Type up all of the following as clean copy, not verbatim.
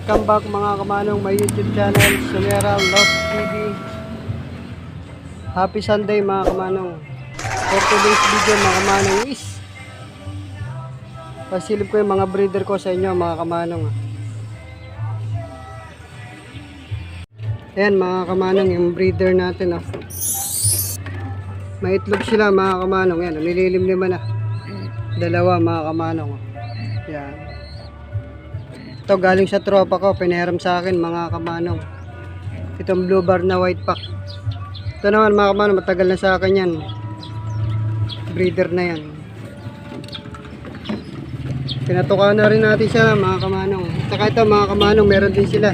Welcome back mga kamanong my YouTube channel, Sumeral Love TV. Happy Sunday mga kamanong. For today's video mga kamanong is pasilip ko yung mga breeder ko sa inyo mga kamanong. Ayan mga kamanong yung breeder natin. May itlog sila mga kamanong. Yan, nililim-liman na. Dalawa mga kamanong. Yan. Ito galing sa tropa ko, pinahiram sa akin mga kamanong. Itong blue bar na white pack. Ito naman mga kamanong, matagal na sa akin yan. Breeder na yan. Pinatukan na rin natin siya mga kamanong. Saka ito mga kamanong, meron din sila.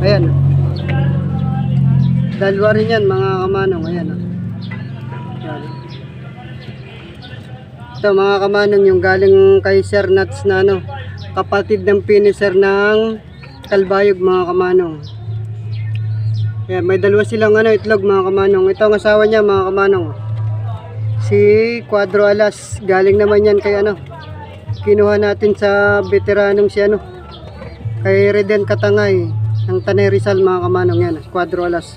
Ayan. Dalawa rin yan mga kamanong. Ayan. Ayan. Ito mga kamanong, yung galing kay Sir Nuts na ano, kapatid ng finisher ng Kalbayog mga kamanong. Ayan, may dalawa silang ano, itlog mga kamanong. Ito ang asawa niya mga kamanong, si Cuadro Alas. Galing naman yan kay ano, kinuha natin sa veteranong si ano, kay Reden Katangay ng Tanay Rizal mga kamanong. Yan, Cuadro Alas.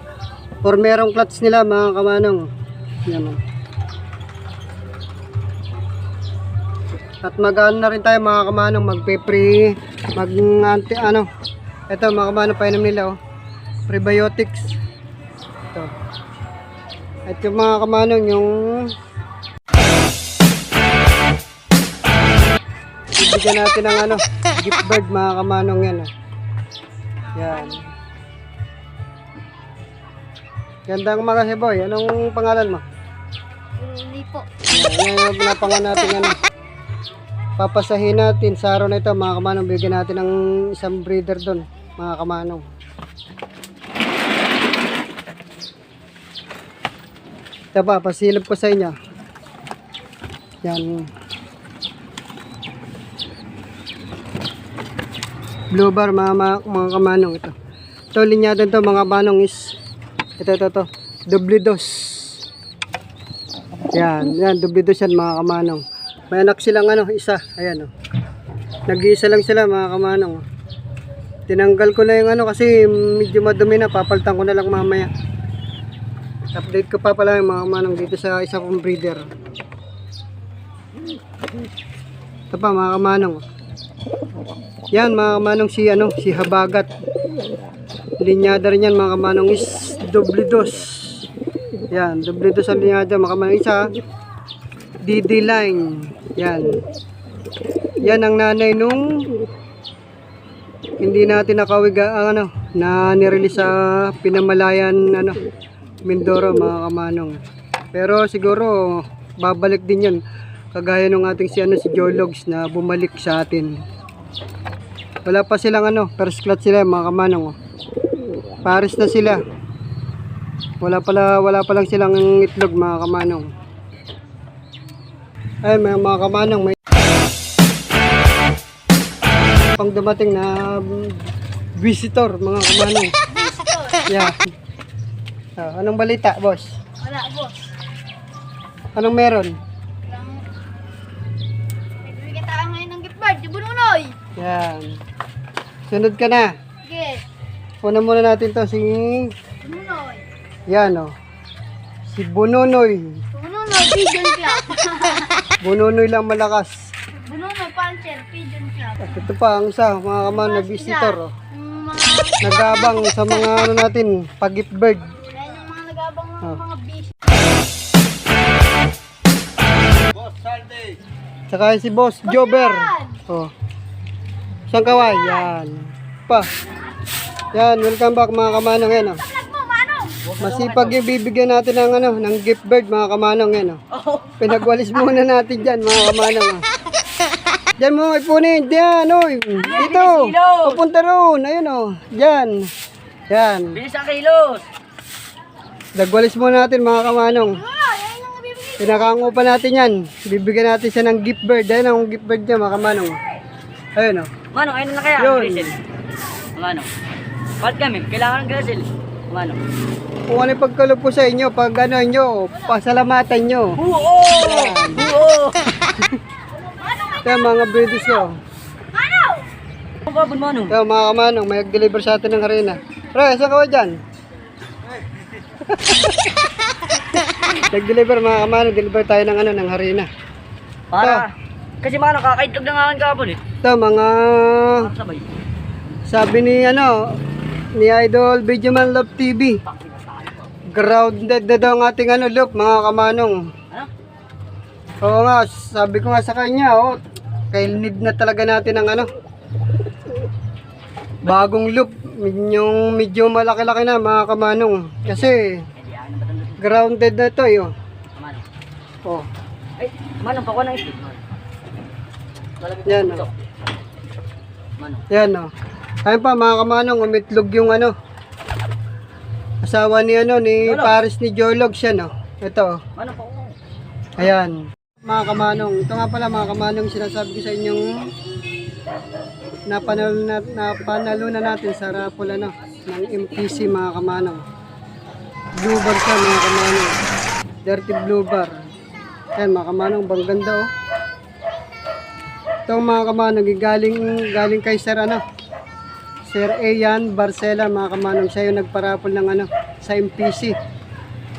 Or merong clutch nila mga kamanong. Yan. At mag-ano na rin tayo mga kamanong, magpe-pre, mag-anti ano. Ito mga kamanong, painom nila oh. Prebiotics. Ito. At yung mga kamanong, yung bibigyan natin ng ano, gift bird mga kamanong yan oh. Yan. Gandang mga boy, anong pangalan mo? Hindi po. Yan yung pinapangan natin ano. Papasahin natin sa araw na ito mga kamanong, bigyan natin ng isang breeder doon mga kamanong. Ito pa, pasilip ko sa inyo. Yan. Blue bar mga kamanong ito. Ito linyado ito mga kamanong is ito. Doble dos. Yan, doble dos yan mga kamanong. May anak silang ano, isa. Ayan o. Nag-iisa lang sila mga kamanong. Tinanggal ko na yung ano kasi medyo madumi na. Papalitan ko na lang mamaya. Update ko pa pala yung mga kamanong dito sa isa kong breeder. Ito pa mga kamanong. Yan mga kamanong si ano, si Habagat. Linyada rin yan mga kamanong is doble dos. Yan, doble dos ang linyada mga kamanong. Isa DD line. Yan. Yan ang nanay nung hindi natin nakawiga ano, na nirelease sa Pinamalayan ano, Mindoro mga kamanong. Pero siguro babalik din 'yan. Kagaya nung ating si ano, si Jologs na bumalik sa atin. Wala pa silang ano, first class sila mga kamanong. Pares na sila. Wala pa lang silang itlog mga kamanong. Ay mga kamanong, may pang dumating na visitor mga kamanong. Yeah. Anong balita boss? Wala boss. Anong meron? Nagbibigay tayo ngayon ng gift card, di Bununoy. Yan. Sunod ka na. Sige. Una muna natin to si Bununoy. yan o. Si Bununoy. Bununoy Pigeon Club. Bununoy lang malakas. Bununoy Puncher Pigeon Club. At ito pa ang isa mga kamanong na visitor oh. Yung mga Nagabang sa mga ano natin, pag-gift bird. yan yung mga nagabang ng Oh. mga beast. Saka si Boss Jober. Oh. Isang kaway. Yan. Pa. Yan, welcome back mga kamanong yan oh. Vlog mo, Manong. Masipag yung bibigyan natin ng ano, ng gift bird mga kamanong yan oh. Pinagwalis muna natin diyan mga kamanong oh. Diyan mo ipunin, diyan oy. Dito. Papunta roon, ayun oh. Diyan. Yan. Bilis ang kilos. Nagwalis muna natin mga kamanong. Ah, yan yung nabibigay. Pinakango pa natin yan. Bibigyan natin siya ng gift bird. Ayun ang gift bird niya mga kamanong. Ayun oh. Manong, ayun na kaya Yun. ang Grisel. Manong. Ba't kami? Kailangan ng Grisel. Manong. Kung ano yung pagkalog po sa inyo, pag ano nyo, pasalamatan nyo. Oo! Oo! Kaya mga breeders ko. Manong! kapon, manong. Ito mga kamanong, may nag-deliver sa atin ng harina. Pre, saan ka ba dyan? Nag-deliver mga kamanong, deliver tayo ng ng harina. Para. Kasi manong, kakaitlog na nga akin kapon eh. Ito mga, Sabay. sabi ni Idol Videoman Love TV. Grounded na daw ang ating loop mga kamanong. Ano? Oo nga, sabi ko nga sa kanya, kaya need na talaga natin ng bagong loop. Yung medyo malaki-laki na mga kamanong. Kasi Hindi ako nabatandot. grounded na ito Manong. Oh. Ay, manong, pakuha ng stick, manong. Lalagay ko Yan, dito. Manong. Yan Ayun pa mga kamanong, umitlog yung asawa ni ni Lolo. Paris ni Jolog siya Ito. Manong, pakuha. Ayan. Mga kamanong, ito nga pala mga kamanong sinasabi ko sa inyong napanalo na natin sa raffle ng MPC mga kamanong. Blue bar siya mga kamanong. Dirty blue bar. Ayan mga kamanong, bang ganda Ito mga kamanong, galing kay Sir Sir Ian Barcela mga kamanong. Siya yung nagparapol ng sa MPC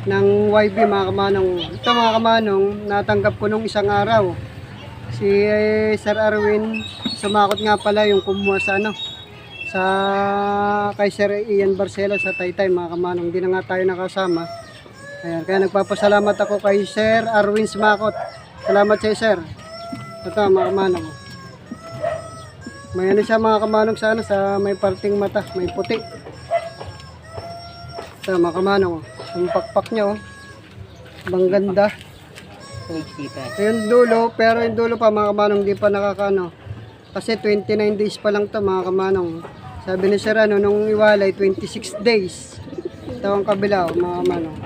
ng YB mga kamanong. Ito mga kamanong, natanggap ko nung isang araw. Si Sir Arwin, sumakot nga pala yung kumuha sa sa kay Sir Ian Barcela sa Taytay mga kamanong. Hindi na nga tayo nakasama. Ayan, kaya nagpapasalamat ako kay Sir Arwin sumakot. Salamat sa Sir. Ito mga kamanong. May siya mga kamanong sa sa may parting mata, may puti. Ito mga kamanong. Ang pakpak niya bang ganda. Yung dulo, pero yung dulo pa mga kamanong di pa nakakaano. Kasi 29 days pa lang to mga kamanong. Sabi ni Sir nung iwalay 26 days. Ito ang kabila mga kamanong.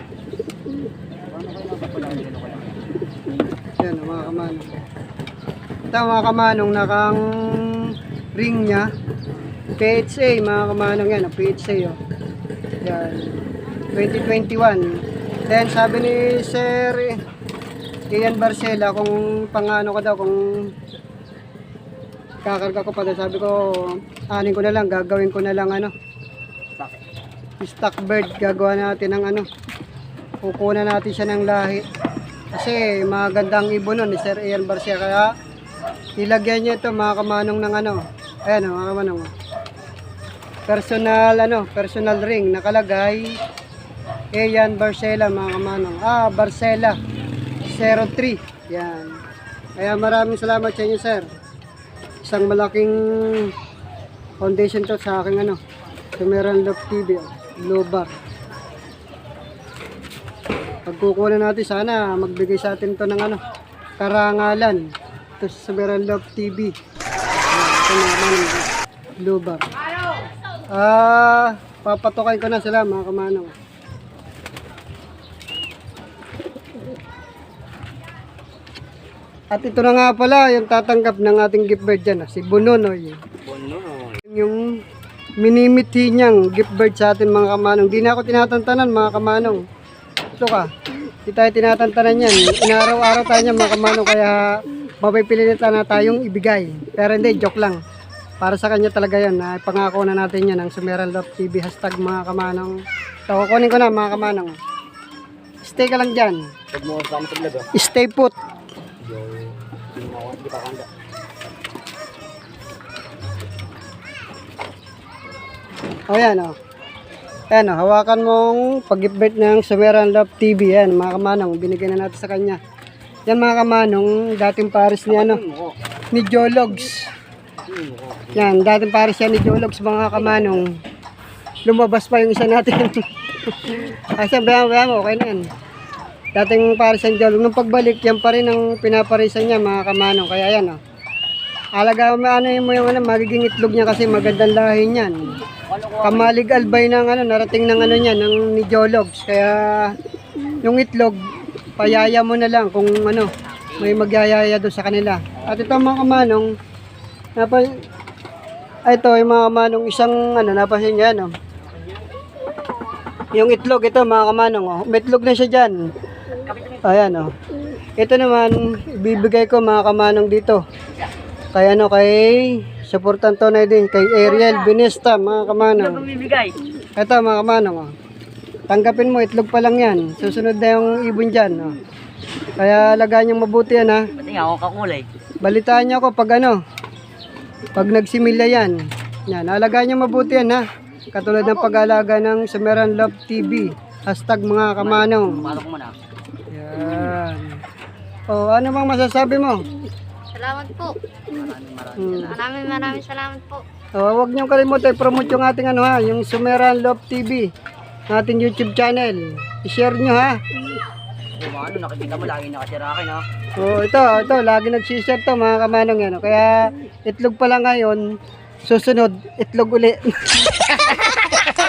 Yan mga kamanong. Ito mga kamanong nakang ring niya. PHA mga kamanong yan. PHA Yan. 2021. Then sabi ni Sir Ian Barcela kung pangano ko daw kung kakarga ko pa daw, sabi ko anin ko na lang, gagawin ko na lang stock bird, gagawa natin ng kukunan natin siya ng lahi kasi magandang ibon nun ni Sir Ian Barcela, kaya ilagyan niya ito mga kamanong ng ayan mga kamanong, personal ring nakalagay Ian Barcela mga kamanong. Barcela 03. Yan. Kaya maraming salamat sa inyo, sir. Isang malaking foundation to sa aking Sumeran Love TV, Blue Bar. Pagkukunan natin, sana magbigay sa atin to ng karangalan. Ito sa Sumeran Love TV. Ito naman, Blue Bar. Papatukan ko na sila mga kamanong. At ito na nga pala yung tatanggap ng ating gift bird dyan, si Bononoy. Yung minimithi niyang gift bird sa atin mga kamanong. Di na ako tinatantanan mga kamanong. Ito ka, di tayo tinatantanan yan. Inaraw-araw tayo niyan mga kamanong, kaya mapipilitan na tayong ibigay. Pero hindi, joke lang. Para sa kanya talaga yan. Pangako na natin yan ang Sumeran Love TV hashtag mga kamanong. So, kukunin ko na mga kamanong. Stay ka lang dyan. Stay put. Ayan Ayan hawakan mong pag-gift ng Sumeran Love TV. Yan mga kamanong, binigyan na natin sa kanya. Yan mga kamanong, dating pares ni ni Jologs. Yan, dating pares yan ni Jologs mga kamanong. Lumabas pa yung isa natin. Asa bayang okay na yan. Dating pares yan Jologs. Nung pagbalik, yan pa rin ang pinaparisan niya mga kamanong. Kaya yan alaga mo yung magiging itlog niya kasi magandang lahi niyan. Kamalig albay ng narating ng niya ng ni Jologs. Kaya yung itlog payaya mo na lang kung may magyayaya doon sa kanila. At ito mga kamanong ito yung mga kamanong isang napansin niya yung itlog ito mga kamanong may itlog na siya dyan. Ayan ito naman ibibigay ko mga kamanong dito kay kay Supportan to na din kay Ariel Binesta, mga Ano kamanong. bumibigay? Ito mga kamanong. Oh. Tanggapin mo, itlog pa lang yan. Susunod na yung ibon dyan. Oh. Kaya alagaan niyong mabuti yan ha. Pati nga ako kakulay. Balitaan niyo ako pag ano. Pag nagsimilya yan. Yan, alagaan niyo mabuti yan ha. Katulad ng pag-alaga ng Sumeran Love TV. Hashtag mga kamanong. Pumasok mo na. Yan. Oh, ano bang masasabi mo? Salamat po. Hmm. Maraming salamat po. Oh, huwag niyong kalimutan i-promote yung ating ano ha, yung Sumeran Love TV, ating YouTube channel. I-share niyo ha. Oh, ano, nakikita mo lagi nakatira akin ha. Oh, ito, lagi nag-share to mga kamanong yan. Oh. Kaya itlog pa lang ngayon, susunod itlog uli.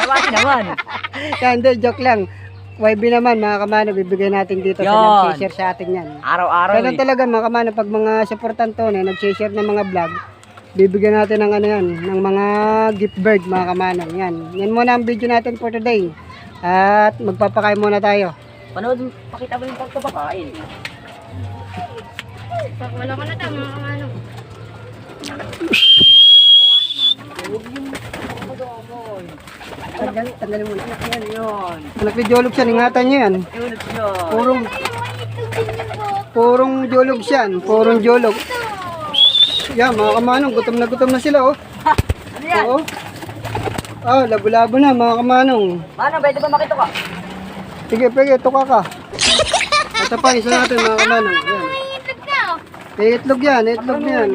Bakit naman? Yan, hindi, joke lang. YB naman mga kamanong, bibigay natin dito sa Yan. nag-share sa atin yan. Araw-araw Kailan eh. talaga mga kamanong, pag mga supportan to na nag-share ng mga vlog, bibigyan natin ng ano yan, ng mga gift bird mga kamanong. Yan. Yan muna ang video natin for today. At magpapakain muna tayo. Panood, pakita mo yung pagkapakain. Wala ko na ito mga kamanong. Tanggalin mo na. Yan yun. Anak ni Jolog siya, ingatan niya yan. Yun yun. Purong, purong Jolog siya. Purong Jolog. Yan mga kamanong, gutom na sila oh. Ano yan? Oo. Ah, labo-labo na mga kamanong. Ano, pwede ba makita ka? Sige, tuka ka. Ito pa, isa natin mga kamanong. Yan. Itlog na oh. Itlog yan, itlog yan.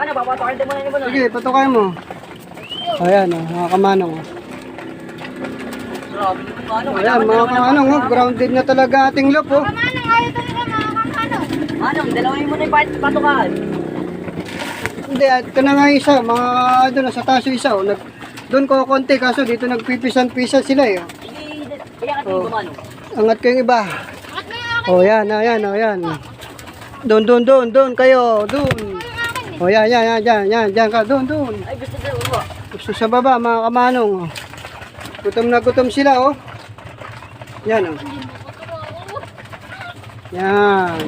Ano, papatakin din mo na yun. Sige, patukay mo. Ayan oh, mga kamanong. Grabe naman ka, ano. Ayan mga kamanong, oh, grounded na talaga ating lop oh. Kamanong, ayaw talaga mga kamanong. Ano, dalawin mo na yung patukan. Hindi, ito na nga isa, mga doon sa taso isa oh. Doon ko konti kaso dito nagpipisan-pisan sila eh. Oh. Hindi, kaya ka Oh. tingin mo ano. Angat ko yung iba. Bakit mo yung akin? Oh, yan, ayan, oh, yan. Doon kayo, doon. Oh, yan ka, doon. Ay, gusto daw mo. Gusto sa baba, mga kamanong. Oh. Gutom na gutom sila, oh. Yan, oh. Yan.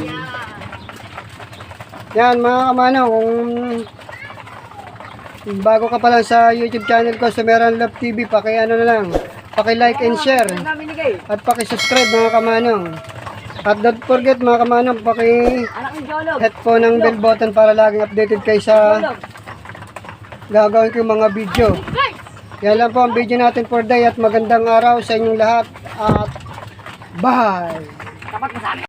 Yan, mga kamanong, kung bago ka pa lang sa YouTube channel ko, Sumeran Love TV, paki-ano na lang, paki-like and share. Ano namin nigay? At paki-subscribe mga kamanong. At don't forget mga kamanong, paki-hit Anak ng Jolog. po ng bell button para laging updated kayo sa Jolog. gagawin ko mga video. Yan lang po ang video natin for day at magandang araw sa inyong lahat. At bye! Tapat mo sa amin.